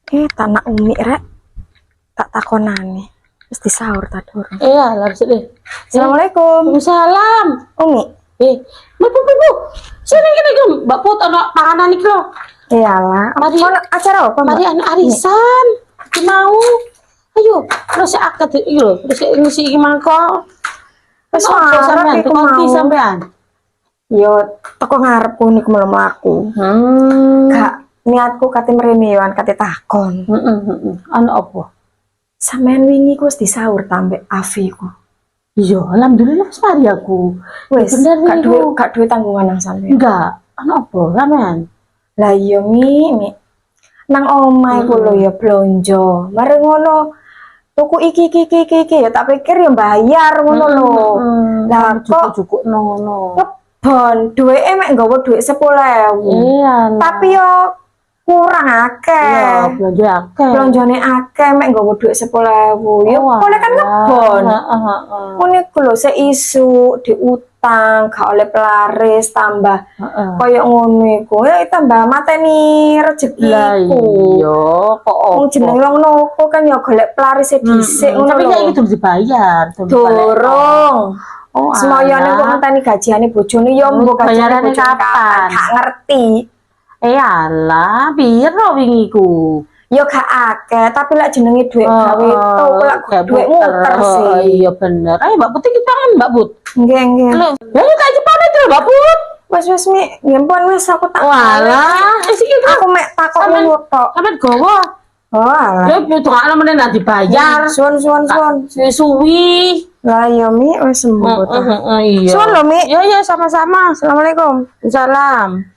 Tak nak umi rek, tak takonane. Wis disaur ta durung. Iya, lah deh. Assalamualaikum. Waalaikumsalam. Umi. Bu. Sini gini Mbak Put ana panganan iki lho. Iyalah. Mari Acara apa? mari anak arisan. Iki mau. Ayo, terus akad iki lho, terus ngisi iki mangkok. Wis sampean iku tukang mau. sampean. Yo teko ngarepku niku mlaku. Gak niatku kate mrene yo kate takon. Ana apa? Sampean wingi ku wis disaur tambek Afi ku. Iya, alhamdulillah wis mari aku. Wis Bener gak duwe tanggungan nang sampean. Enggak. Ana apa, sampean? Lah iya mi. Nang omahe ku lho ya blonjo. Mari ngono tuku iki ya tak pikir ya bayar ngono lho. Lah kok cukup ngono. Ngebon duweke mek nggawa dhuwit 10.000. Iya. Tapi yo kurang akeh. Iya, belanja akeh. Blonjone akeh mek nggawa dhuwit 10.000. Ya boleh kan ngebon. Ngene ku lho sik isu diutang gak oleh pelaris tambah koyo ngono iku. Ya tambah mateni rezekiku. Iya, kok Wong jenenge wong nopo kan ya golek pelaris dhisik ngono lho. Tapi iki durung dibayar, Durung. Oh, semoyane kok ngenteni gajiane bojone ya mbok bayarane kapan? Gak ngerti. Alah, piro wingi ku? Ya gak akeh, tapi lek jenenge dhuwit gawe to lek dhuwit muter sih. Iya bener. Ayo Mbak Putih kita kan Mbak Put. Nggih. Lho, ya tak pamit lho Mbak Put. Wis mi, nggih wis aku tak. Walah, iki aku mek takok ngono tok. Sampeyan gowo. Oh, alah. Ya butuh meneh nanti dibayar. Suwun. Suwi. Lah ya mi wis sembuh. Iya. Suwun lho mi. Ya sama-sama. Assalamualaikum. Salam.